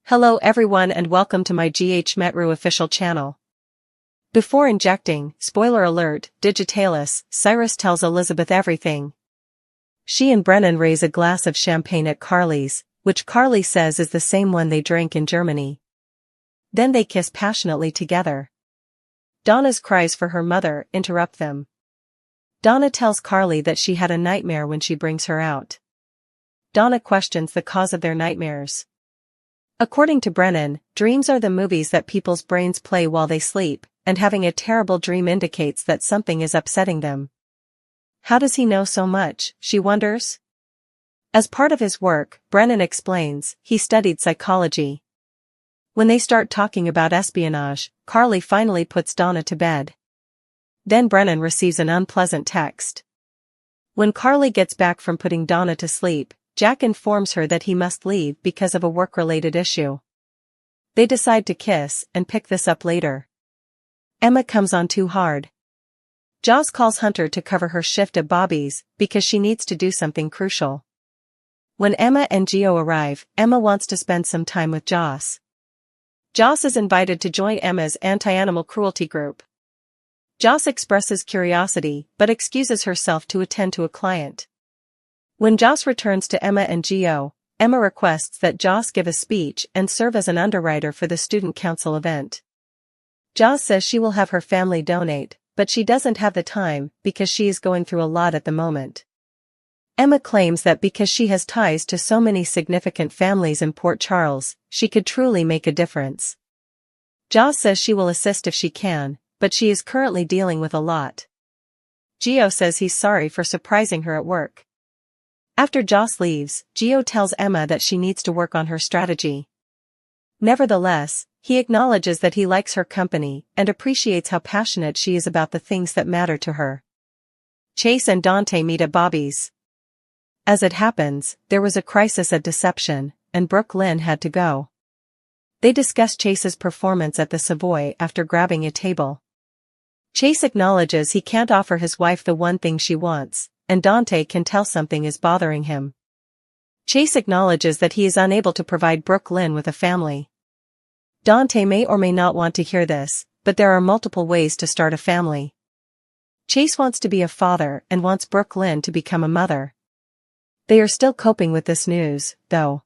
Hello everyone and welcome to my GH Metru official channel. Before injecting, spoiler alert, Digitalis, Cyrus tells Elizabeth everything. She and Brennan raise a glass of champagne at Carly's, which Carly says is the same one they drank in Germany. Then they kiss passionately together. Donna's cries for her mother interrupt them. Donna tells Carly that she had a nightmare when she brings her out. Donna questions the cause of their nightmares. According to Brennan, dreams are the movies that people's brains play while they sleep, and having a terrible dream indicates that something is upsetting them. How does he know so much, she wonders? As part of his work, Brennan explains, he studied psychology. When they start talking about espionage, Carly finally puts Donna to bed. Then Brennan receives an unpleasant text. When Carly gets back from putting Donna to sleep, Jack informs her that he must leave because of a work-related issue. They decide to kiss and pick this up later. Emma comes on too hard. Joss calls Hunter to cover her shift at Bobby's because she needs to do something crucial. When Emma and Gio arrive, Emma wants to spend some time with Joss. Joss is invited to join Emma's anti-animal cruelty group. Joss expresses curiosity but excuses herself to attend to a client. When Joss returns to Emma and Gio, Emma requests that Joss give a speech and serve as an underwriter for the student council event. Joss says she will have her family donate, but she doesn't have the time because she is going through a lot at the moment. Emma claims that because she has ties to so many significant families in Port Charles, she could truly make a difference. Joss says she will assist if she can, but she is currently dealing with a lot. Gio says he's sorry for surprising her at work. After Joss leaves, Gio tells Emma that she needs to work on her strategy. Nevertheless, he acknowledges that he likes her company and appreciates how passionate she is about the things that matter to her. Chase and Dante meet at Bobby's. As it happens, there was a crisis at Deception, and Brooke Lynn had to go. They discuss Chase's performance at the Savoy after grabbing a table. Chase acknowledges he can't offer his wife the one thing she wants, and Dante can tell something is bothering him. Chase acknowledges that he is unable to provide Brooke Lynn with a family. Dante may or may not want to hear this, but there are multiple ways to start a family. Chase wants to be a father and wants Brooke Lynn to become a mother. They are still coping with this news, though.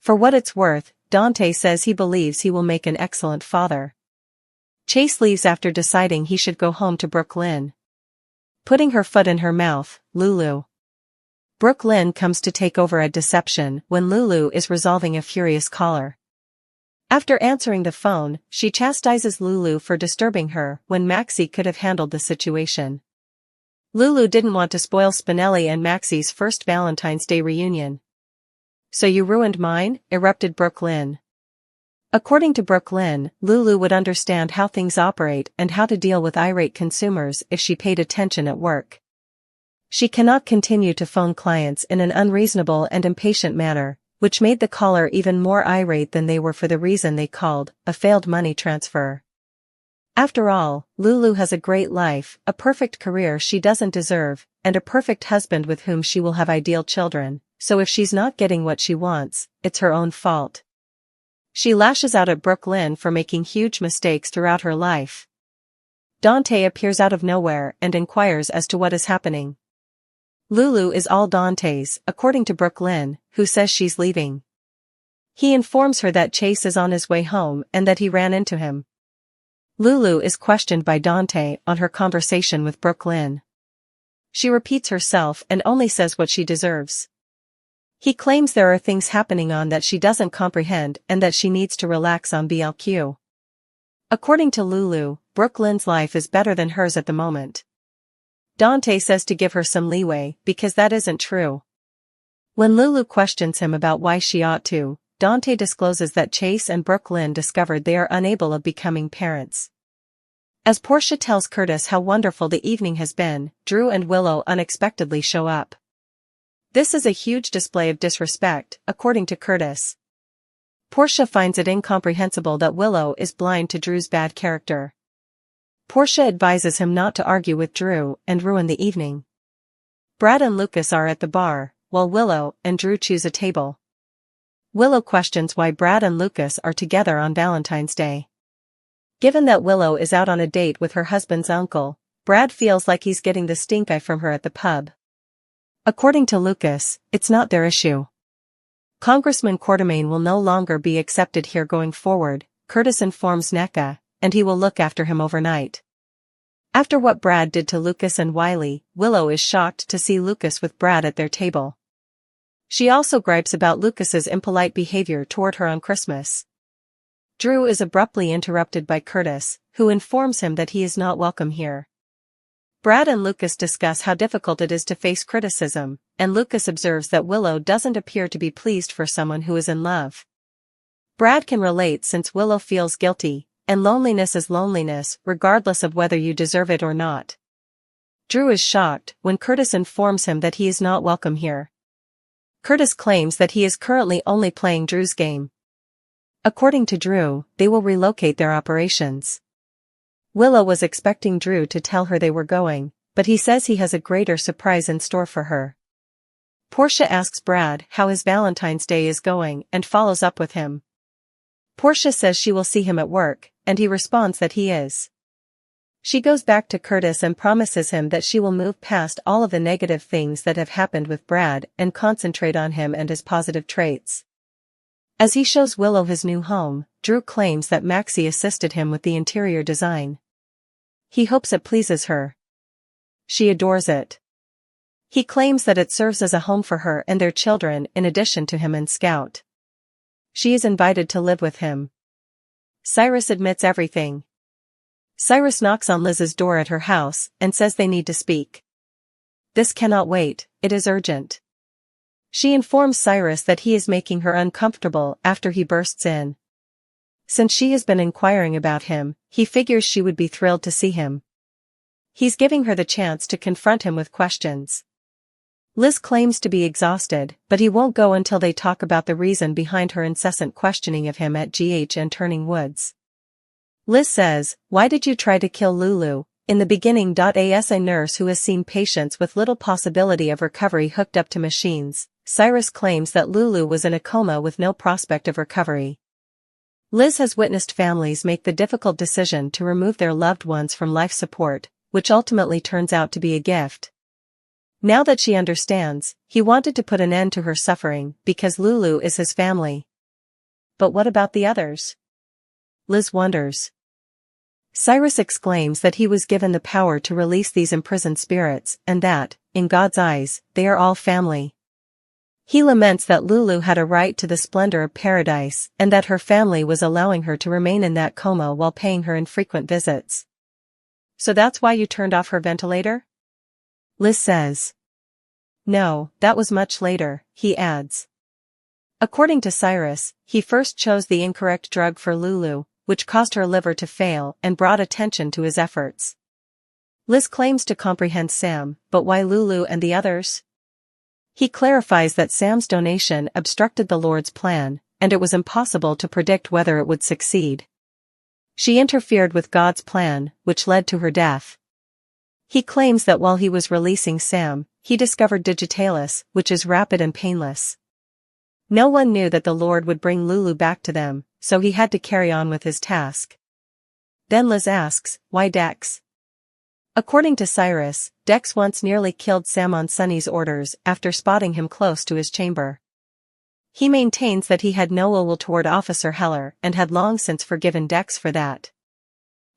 For what it's worth, Dante says he believes he will make an excellent father. Chase leaves after deciding he should go home to Brooke Lynn. Putting her foot in her mouth, Lulu. Brooke Lynn comes to take over at Deception when Lulu is resolving a furious caller. After answering the phone, she chastises Lulu for disturbing her when Maxie could have handled the situation. Lulu didn't want to spoil Spinelli and Maxie's first Valentine's Day reunion. "So you ruined mine?" erupted Brooke Lynn. According to Brooke Lynn, Lulu would understand how things operate and how to deal with irate consumers if she paid attention at work. She cannot continue to phone clients in an unreasonable and impatient manner, which made the caller even more irate than they were for the reason they called, a failed money transfer. After all, Lulu has a great life, a perfect career she doesn't deserve, and a perfect husband with whom she will have ideal children, so if she's not getting what she wants, it's her own fault. She lashes out at Brooke Lynn for making huge mistakes throughout her life. Dante appears out of nowhere and inquires as to what is happening. Lulu is all Dante's, according to Brooke Lynn, who says she's leaving. He informs her that Chase is on his way home and that he ran into him. Lulu is questioned by Dante on her conversation with Brooke Lynn. She repeats herself and only says what she deserves. He claims there are things happening on that she doesn't comprehend and that she needs to relax on BLQ. According to Lulu, Brooke Lynn's life is better than hers at the moment. Dante says to give her some leeway because that isn't true. When Lulu questions him about why she ought to, Dante discloses that Chase and Brooke Lynn discovered they are unable of becoming parents. As Portia tells Curtis how wonderful the evening has been, Drew and Willow unexpectedly show up. This is a huge display of disrespect, according to Curtis. Portia finds it incomprehensible that Willow is blind to Drew's bad character. Portia advises him not to argue with Drew and ruin the evening. Brad and Lucas are at the bar, while Willow and Drew choose a table. Willow questions why Brad and Lucas are together on Valentine's Day. Given that Willow is out on a date with her husband's uncle, Brad feels like he's getting the stink eye from her at the pub. According to Lucas, it's not their issue. Congressman Quartermain will no longer be accepted here going forward, Curtis informs NECA, and he will look after him overnight. After what Brad did to Lucas and Wiley, Willow is shocked to see Lucas with Brad at their table. She also gripes about Lucas's impolite behavior toward her on Christmas. Drew is abruptly interrupted by Curtis, who informs him that he is not welcome here. Brad and Lucas discuss how difficult it is to face criticism, and Lucas observes that Willow doesn't appear to be pleased for someone who is in love. Brad can relate since Willow feels guilty, and loneliness is loneliness regardless of whether you deserve it or not. Drew is shocked when Curtis informs him that he is not welcome here. Curtis claims that he is currently only playing Drew's game. According to Drew, they will relocate their operations. Willow was expecting Drew to tell her they were going, but he says he has a greater surprise in store for her. Portia asks Brad how his Valentine's Day is going and follows up with him. Portia says she will see him at work, and he responds that he is. She goes back to Curtis and promises him that she will move past all of the negative things that have happened with Brad and concentrate on him and his positive traits. As he shows Willow his new home, Drew claims that Maxie assisted him with the interior design. He hopes it pleases her. She adores it. He claims that it serves as a home for her and their children in addition to him and Scout. She is invited to live with him. Cyrus admits everything. Cyrus knocks on Liz's door at her house and says they need to speak. This cannot wait, it is urgent. She informs Cyrus that he is making her uncomfortable after he bursts in. Since she has been inquiring about him, he figures she would be thrilled to see him. He's giving her the chance to confront him with questions. Liz claims to be exhausted, but he won't go until they talk about the reason behind her incessant questioning of him at GH and Turning Woods. Liz says, "Why did you try to kill Lulu?" In the beginning. As a nurse who has seen patients with little possibility of recovery hooked up to machines, Cyrus claims that Lulu was in a coma with no prospect of recovery. Liz has witnessed families make the difficult decision to remove their loved ones from life support, which ultimately turns out to be a gift. Now that she understands, he wanted to put an end to her suffering because Lulu is his family. But what about the others? Liz wonders. Cyrus exclaims that he was given the power to release these imprisoned spirits and that, in God's eyes, they are all family. He laments that Lulu had a right to the splendor of paradise and that her family was allowing her to remain in that coma while paying her infrequent visits. So that's why you turned off her ventilator? Liz says. No, that was much later, he adds. According to Cyrus, he first chose the incorrect drug for Lulu, which caused her liver to fail and brought attention to his efforts. Liz claims to comprehend Sam, but why Lulu and the others? He clarifies that Sam's donation obstructed the Lord's plan, and it was impossible to predict whether it would succeed. She interfered with God's plan, which led to her death. He claims that while he was releasing Sam, he discovered Digitalis, which is rapid and painless. No one knew that the Lord would bring Lulu back to them, so he had to carry on with his task. Then Liz asks, why Dex? According to Cyrus, Dex once nearly killed Sam on Sonny's orders after spotting him close to his chamber. He maintains that he had no ill will toward Officer Heller and had long since forgiven Dex for that.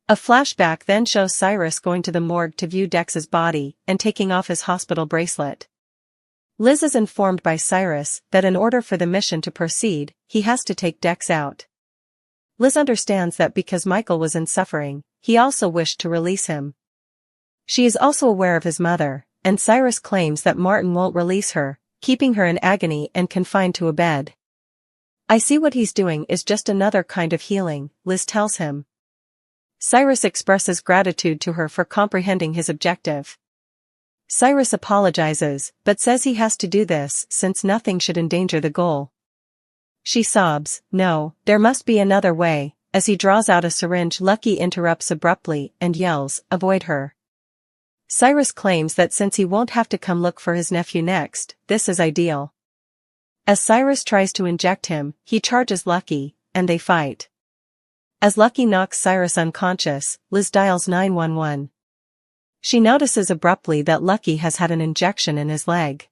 A flashback then shows Cyrus going to the morgue to view Dex's body and taking off his hospital bracelet. Liz is informed by Cyrus that in order for the mission to proceed, he has to take Dex out. Liz understands that because Michael was in suffering, he also wished to release him. She is also aware of his mother, and Cyrus claims that Martin won't release her, keeping her in agony and confined to a bed. I see what he's doing is just another kind of healing, Liz tells him. Cyrus expresses gratitude to her for comprehending his objective. Cyrus apologizes, but says he has to do this since nothing should endanger the goal. She sobs, no, there must be another way, as he draws out a syringe. Lucky interrupts abruptly and yells, avoid her. Cyrus claims that since he won't have to come look for his nephew next, this is ideal. As Cyrus tries to inject him, he charges Lucky, and they fight. As Lucky knocks Cyrus unconscious, Liz dials 911. She notices abruptly that Lucky has had an injection in his leg.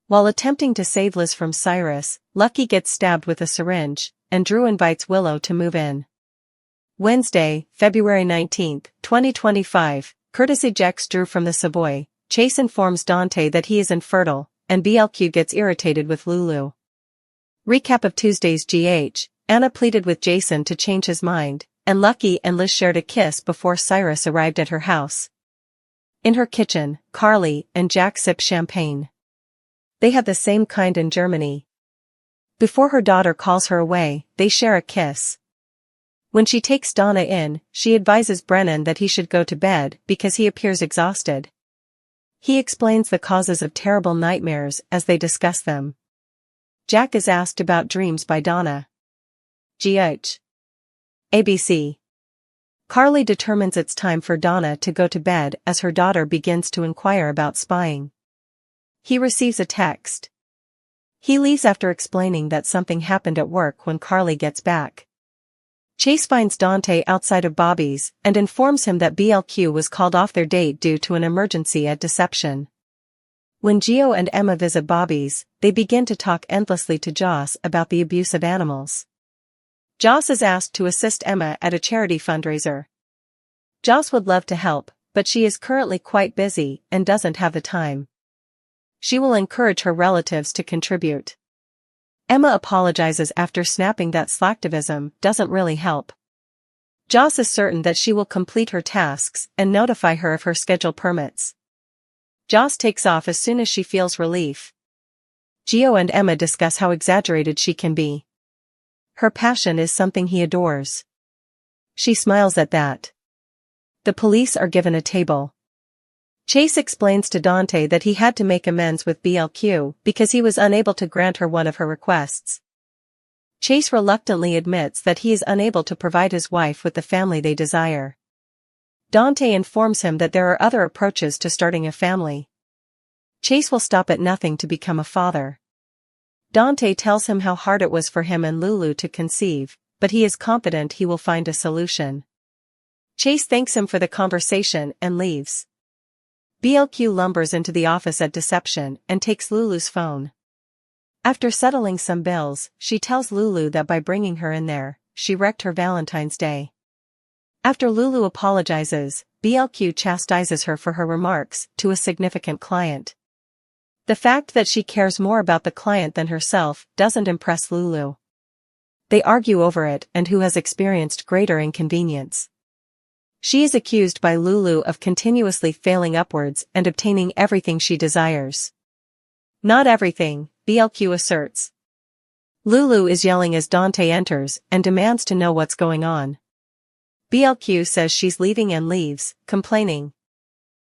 While attempting to save Liz from Cyrus, Lucky gets stabbed with a syringe, and Drew invites Willow to move in. Wednesday, February 19, 2025, Curtis ejects Drew from the Savoy. Chase informs Dante that he is infertile, and BLQ gets irritated with Lulu. Recap of Tuesday's GH. Anna pleaded with Jason to change his mind, and Lucky and Liz shared a kiss before Cyrus arrived at her house. In her kitchen, Carly and Jack sip champagne. They had the same kind in Germany. Before her daughter calls her away, they share a kiss. When she takes Donna in, she advises Brennan that he should go to bed because he appears exhausted. He explains the causes of terrible nightmares as they discuss them. Jack is asked about dreams by Donna. GH. ABC. Carly determines it's time for Donna to go to bed as her daughter begins to inquire about spying. He receives a text. He leaves after explaining that something happened at work when Carly gets back. Chase finds Dante outside of Bobby's and informs him that BLQ was called off their date due to an emergency at Deception. When Gio and Emma visit Bobby's, they begin to talk endlessly to Joss about the abuse of animals. Joss is asked to assist Emma at a charity fundraiser. Joss would love to help, but she is currently quite busy and doesn't have the time. She will encourage her relatives to contribute. Emma apologizes after snapping that slacktivism doesn't really help. Joss is certain that she will complete her tasks and notify her if her schedule permits. Joss takes off as soon as she feels relief. Gio and Emma discuss how exaggerated she can be. Her passion is something he adores. She smiles at that. The police are given a table. Chase explains to Dante that he had to make amends with BLQ because he was unable to grant her one of her requests. Chase reluctantly admits that he is unable to provide his wife with the family they desire. Dante informs him that there are other approaches to starting a family. Chase will stop at nothing to become a father. Dante tells him how hard it was for him and Lulu to conceive, but he is confident he will find a solution. Chase thanks him for the conversation and leaves. BLQ lumbers into the office at Deception and takes Lulu's phone. After settling some bills, she tells Lulu that by bringing her in there, she wrecked her Valentine's Day. After Lulu apologizes, BLQ chastises her for her remarks to a significant client. The fact that she cares more about the client than herself doesn't impress Lulu. They argue over it and who has experienced greater inconvenience. She is accused by Lulu of continuously failing upwards and obtaining everything she desires. Not everything, BLQ asserts. Lulu is yelling as Dante enters and demands to know what's going on. BLQ says she's leaving and leaves, complaining.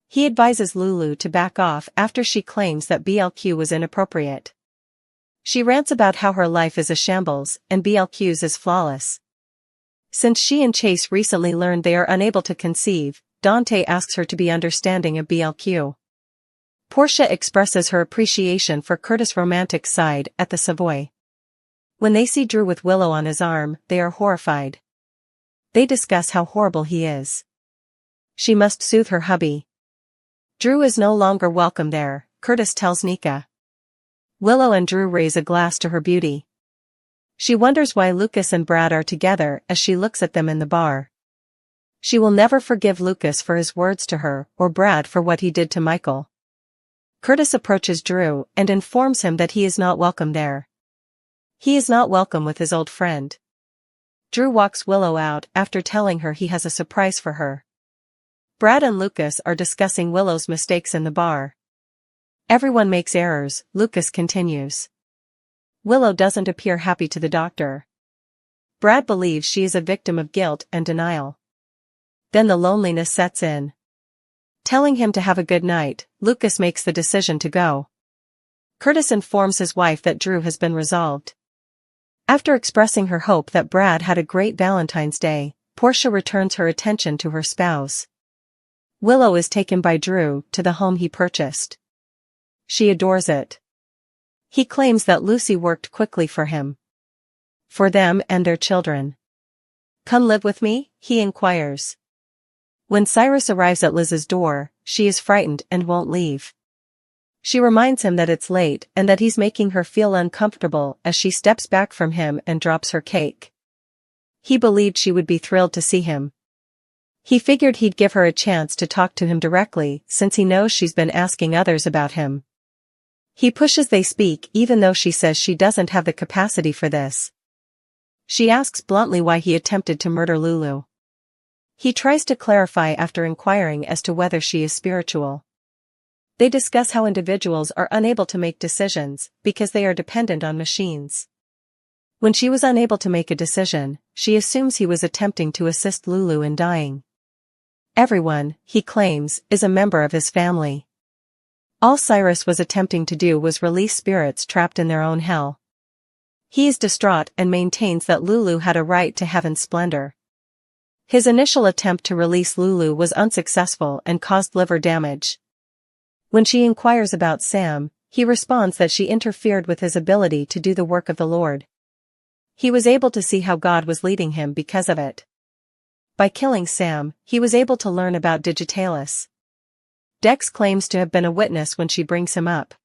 He advises Lulu to back off after she claims that BLQ was inappropriate. She rants about how her life is a shambles and BLQ's is flawless. Since she and Chase recently learned they are unable to conceive, Dante asks her to be understanding of BLQ. Portia expresses her appreciation for Curtis' romantic side at the Savoy. When they see Drew with Willow on his arm, they are horrified. They discuss how horrible he is. She must soothe her hubby. Drew is no longer welcome there, Curtis tells Nika. Willow and Drew raise a glass to her beauty. She wonders why Lucas and Brad are together as she looks at them in the bar. She will never forgive Lucas for his words to her or Brad for what he did to Michael. Curtis approaches Drew and informs him that he is not welcome there. He is not welcome with his old friend. Drew walks Willow out after telling her he has a surprise for her. Brad and Lucas are discussing Willow's mistakes in the bar. Everyone makes errors, Lucas continues. Willow doesn't appear happy to the doctor. Brad believes she is a victim of guilt and denial. Then the loneliness sets in. Telling him to have a good night, Lucas makes the decision to go. Curtis informs his wife that Drew has been resolved. After expressing her hope that Brad had a great Valentine's Day, Portia returns her attention to her spouse. Willow is taken by Drew to the home he purchased. She adores it. He claims that Lucy worked quickly for him. For them and their children. "Come live with me?" he inquires. When Cyrus arrives at Liz's door, she is frightened and won't leave. She reminds him that it's late and that he's making her feel uncomfortable as she steps back from him and drops her cake. He believed she would be thrilled to see him. He figured he'd give her a chance to talk to him directly since he knows she's been asking others about him. He pushes they speak even though she says she doesn't have the capacity for this. She asks bluntly why he attempted to murder Lulu. He tries to clarify after inquiring as to whether she is spiritual. They discuss how individuals are unable to make decisions because they are dependent on machines. When she was unable to make a decision, she assumes he was attempting to assist Lulu in dying. Everyone, he claims, is a member of his family. All Cyrus was attempting to do was release spirits trapped in their own hell. He is distraught and maintains that Lulu had a right to heaven's splendor. His initial attempt to release Lulu was unsuccessful and caused liver damage. When she inquires about Sam, he responds that she interfered with his ability to do the work of the Lord. He was able to see how God was leading him because of it. By killing Sam, he was able to learn about Digitalis. Dex claims to have been a witness when she brings him up.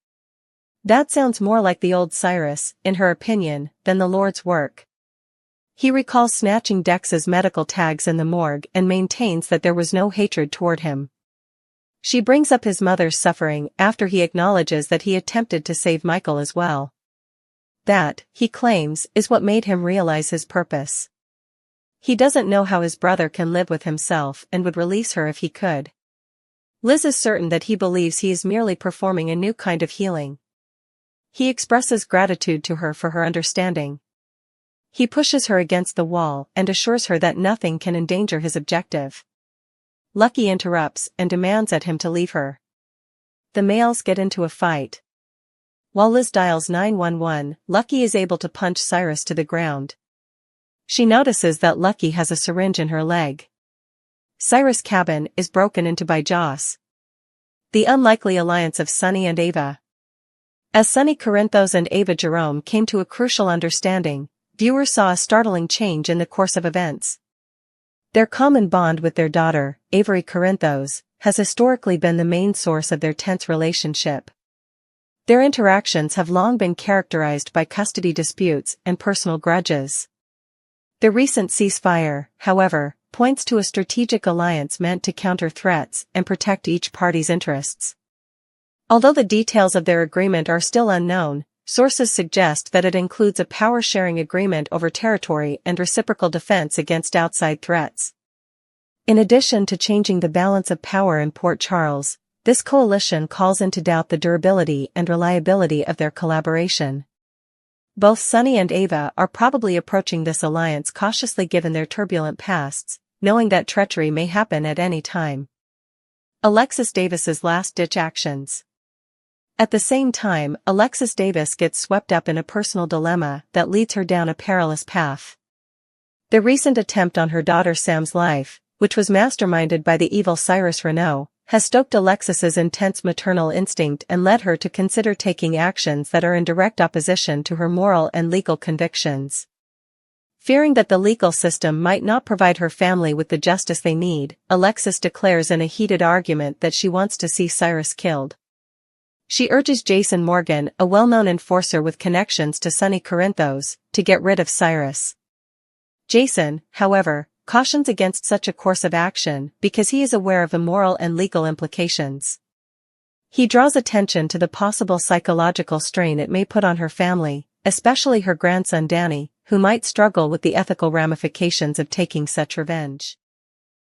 That sounds more like the old Cyrus, in her opinion, than the Lord's work. He recalls snatching Dex's medical tags in the morgue and maintains that there was no hatred toward him. She brings up his mother's suffering after he acknowledges that he attempted to save Michael as well. That, he claims, is what made him realize his purpose. He doesn't know how his brother can live with himself and would release her if he could. Liz is certain that he believes he is merely performing a new kind of healing. He expresses gratitude to her for her understanding. He pushes her against the wall and assures her that nothing can endanger his objective. Lucky interrupts and demands at him to leave her. The males get into a fight. While Liz dials 911, Lucky is able to punch Cyrus to the ground. She notices that Lucky has a syringe in her leg. Cyrus' cabin is broken into by Joss. The unlikely alliance of Sonny and Ava. As Sonny Corinthos and Ava Jerome came to a crucial understanding, viewers saw a startling change in the course of events. Their common bond with their daughter, Avery Corinthos, has historically been the main source of their tense relationship. Their interactions have long been characterized by custody disputes and personal grudges. The recent ceasefire, however, points to a strategic alliance meant to counter threats and protect each party's interests. Although the details of their agreement are still unknown, sources suggest that it includes a power-sharing agreement over territory and reciprocal defense against outside threats. In addition to changing the balance of power in Port Charles, this coalition calls into doubt the durability and reliability of their collaboration. Both Sonny and Ava are probably approaching this alliance cautiously given their turbulent pasts, knowing that treachery may happen at any time. Alexis Davis's last-ditch actions. At the same time, Alexis Davis gets swept up in a personal dilemma that leads her down a perilous path. The recent attempt on her daughter Sam's life, which was masterminded by the evil Cyrus Renault, has stoked Alexis's intense maternal instinct and led her to consider taking actions that are in direct opposition to her moral and legal convictions. Fearing that the legal system might not provide her family with the justice they need, Alexis declares in a heated argument that she wants to see Cyrus killed. She urges Jason Morgan, a well-known enforcer with connections to Sonny Corinthos, to get rid of Cyrus. Jason, however, cautions against such a course of action because he is aware of the moral and legal implications. He draws attention to the possible psychological strain it may put on her family, especially her grandson Danny, who might struggle with the ethical ramifications of taking such revenge.